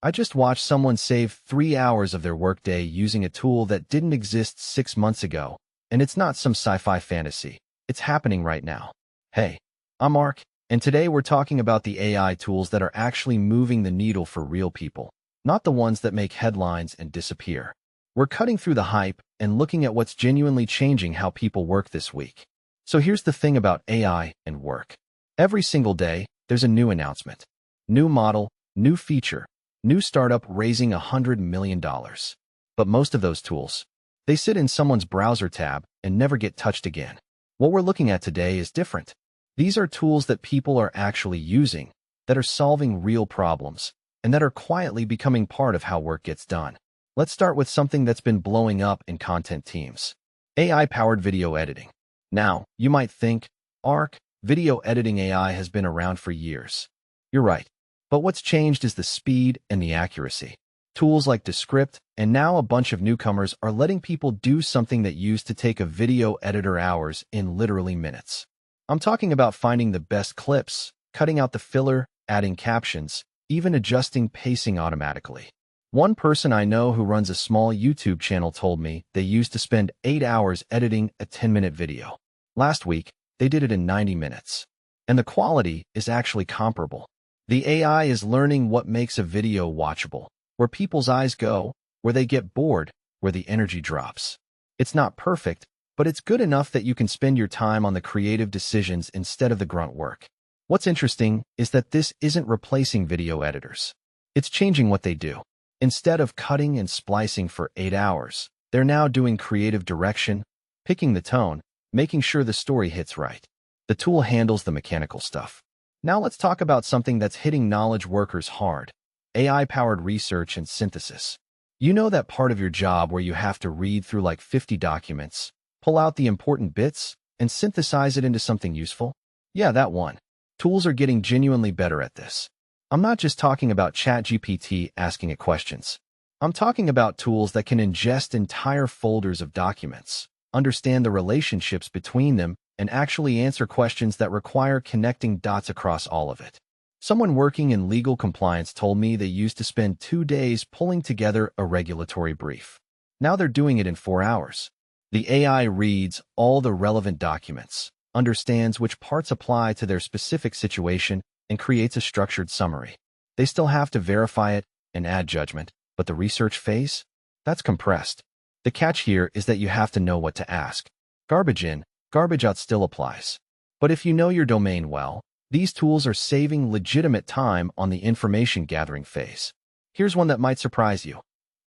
I just watched someone save 3 hours of their workday using a tool that didn't exist 6 months ago, and it's not some sci-fi fantasy. It's happening right now. Hey, I'm Mark, and today we're talking about the AI tools that are actually moving the needle for real people, not the ones that make headlines and disappear. We're cutting through the hype and looking at what's genuinely changing how people work this week. So here's the thing about AI and work. Every single day, there's a new announcement. New model, new feature, new startup raising $100 million. But most of those tools, they sit in someone's browser tab and never get touched again. What we're looking at today is different. These are tools that people are actually using, that are solving real problems, and that are quietly becoming part of how work gets done. Let's start with something that's been blowing up in content teams. AI-powered video editing. Now, you might think, ARC, video editing AI has been around for years. You're right. But what's changed is the speed and the accuracy. Tools like Descript and now a bunch of newcomers are letting people do something that used to take a video editor hours in literally minutes. I'm talking about finding the best clips, cutting out the filler, adding captions, even adjusting pacing automatically. One person I know who runs a small YouTube channel told me they used to spend 8 hours editing a 10-minute video. Last week, they did it in 90 minutes. And the quality is actually comparable. The AI is learning what makes a video watchable, where people's eyes go, where they get bored, where the energy drops. It's not perfect, but it's good enough that you can spend your time on the creative decisions instead of the grunt work. What's interesting is that this isn't replacing video editors. It's changing what they do. Instead of cutting and splicing for 8 hours, they're now doing creative direction, picking the tone, making sure the story hits right. The tool handles the mechanical stuff. Now let's talk about something that's hitting knowledge workers hard. AI-powered research and synthesis. You know that part of your job where you have to read through like 50 documents, pull out the important bits, and synthesize it into something useful? Yeah, that one. Tools are getting genuinely better at this. I'm not just talking about ChatGPT asking it questions. I'm talking about tools that can ingest entire folders of documents, understand the relationships between them, and actually answer questions that require connecting dots across all of it. Someone working in legal compliance told me they used to spend 2 days pulling together a regulatory brief. Now they're doing it in 4 hours. The AI reads all the relevant documents, understands which parts apply to their specific situation, and creates a structured summary. They still have to verify it and add judgment, but the research phase? That's compressed. The catch here is that you have to know what to ask. Garbage in, garbage out still applies. But if you know your domain well, these tools are saving legitimate time on the information gathering phase. Here's one that might surprise you.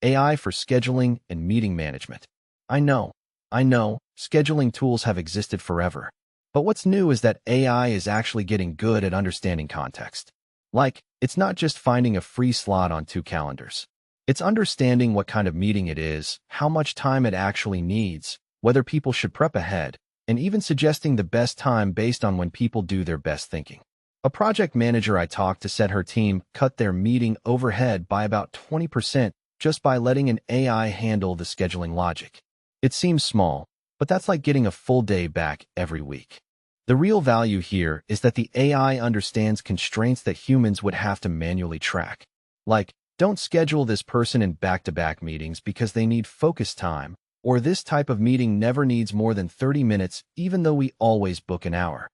AI for scheduling and meeting management. I know, scheduling tools have existed forever. But what's new is that AI is actually getting good at understanding context. Like, it's not just finding a free slot on 2 calendars. It's understanding what kind of meeting it is, how much time it actually needs, whether people should prep ahead, and even suggesting the best time based on when people do their best thinking. A project manager I talked to said her team cut their meeting overhead by about 20% just by letting an AI handle the scheduling logic. It seems small, but that's like getting a full day back every week. The real value here is that the AI understands constraints that humans would have to manually track. Like, don't schedule this person in back-to-back meetings because they need focus time, or this type of meeting never needs more than 30 minutes even though we always book an hour.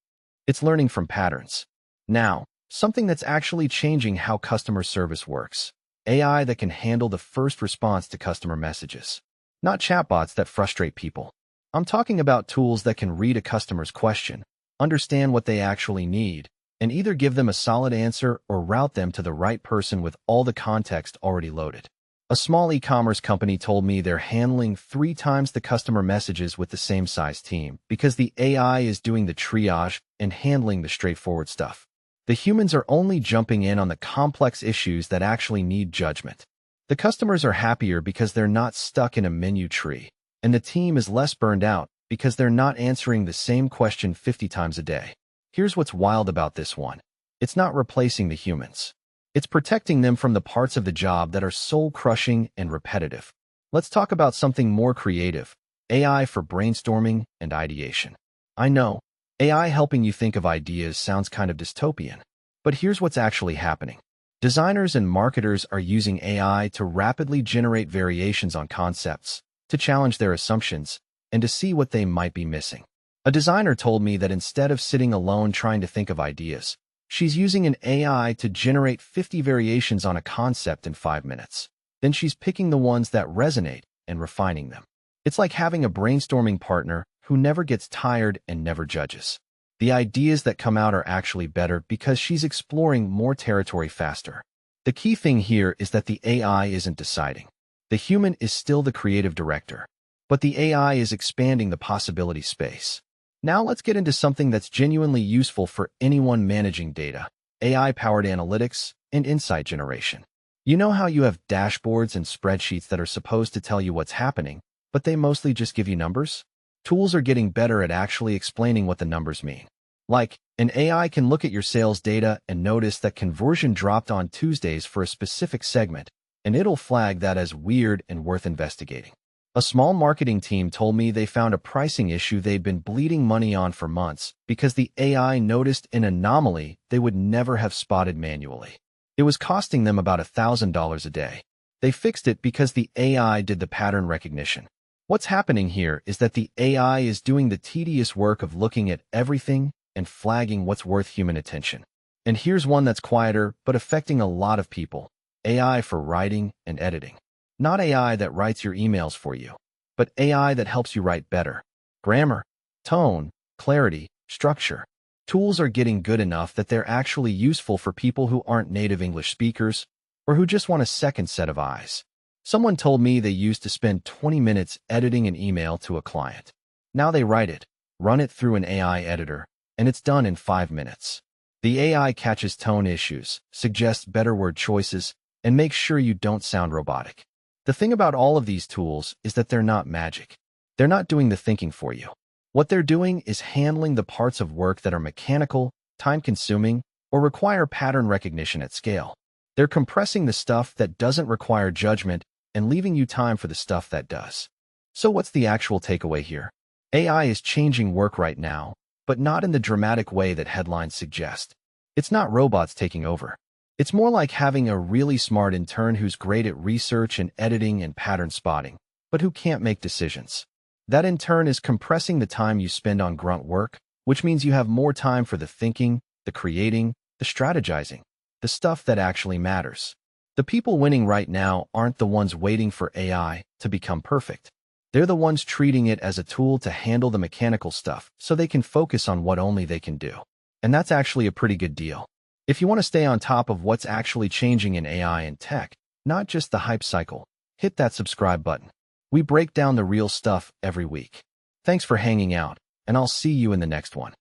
It's learning from patterns. Now, something that's actually changing how customer service works. AI that can handle the first response to customer messages. Not chatbots that frustrate people. I'm talking about tools that can read a customer's question, understand what they actually need, and either give them a solid answer or route them to the right person with all the context already loaded. A small e-commerce company told me they're handling 3 times the customer messages with the same size team because the AI is doing the triage and handling the straightforward stuff. The humans are only jumping in on the complex issues that actually need judgment. The customers are happier because they're not stuck in a menu tree, and the team is less burned out because they're not answering the same question 50 times a day. Here's what's wild about this one. It's not replacing the humans. It's protecting them from the parts of the job that are soul-crushing and repetitive. Let's talk about something more creative, AI for brainstorming and ideation. I know, AI helping you think of ideas sounds kind of dystopian, but here's what's actually happening. Designers and marketers are using AI to rapidly generate variations on concepts, to challenge their assumptions, and to see what they might be missing. A designer told me that instead of sitting alone trying to think of ideas, she's using an AI to generate 50 variations on a concept in 5 minutes. Then she's picking the ones that resonate and refining them. It's like having a brainstorming partner who never gets tired and never judges. The ideas that come out are actually better because she's exploring more territory faster. The key thing here is that the AI isn't deciding. The human is still the creative director, but the AI is expanding the possibility space. Now let's get into something that's genuinely useful for anyone managing data: AI-powered analytics and insight generation. You know how you have dashboards and spreadsheets that are supposed to tell you what's happening, but they mostly just give you numbers? Tools are getting better at actually explaining what the numbers mean. Like, an AI can look at your sales data and notice that conversion dropped on Tuesdays for a specific segment, and it'll flag that as weird and worth investigating. A small marketing team told me they found a pricing issue they'd been bleeding money on for months because the AI noticed an anomaly they would never have spotted manually. It was costing them about $1,000 a day. They fixed it because the AI did the pattern recognition. What's happening here is that the AI is doing the tedious work of looking at everything and flagging what's worth human attention. And here's one that's quieter but affecting a lot of people: AI for writing and editing. Not AI that writes your emails for you, but AI that helps you write better. Grammar, tone, clarity, structure. Tools are getting good enough that they're actually useful for people who aren't native English speakers or who just want a second set of eyes. Someone told me they used to spend 20 minutes editing an email to a client. Now they write it, run it through an AI editor, and it's done in 5 minutes. The AI catches tone issues, suggests better word choices, and makes sure you don't sound robotic. The thing about all of these tools is that they're not magic. They're not doing the thinking for you. What they're doing is handling the parts of work that are mechanical, time-consuming, or require pattern recognition at scale. They're compressing the stuff that doesn't require judgment and leaving you time for the stuff that does. So what's the actual takeaway here? AI is changing work right now, but not in the dramatic way that headlines suggest. It's not robots taking over. It's more like having a really smart intern who's great at research and editing and pattern spotting, but who can't make decisions. That intern is compressing the time you spend on grunt work, which means you have more time for the thinking, the creating, the strategizing, the stuff that actually matters. The people winning right now aren't the ones waiting for AI to become perfect. They're the ones treating it as a tool to handle the mechanical stuff so they can focus on what only they can do. And that's actually a pretty good deal. If you want to stay on top of what's actually changing in AI and tech, not just the hype cycle, hit that subscribe button. We break down the real stuff every week. Thanks for hanging out, and I'll see you in the next one.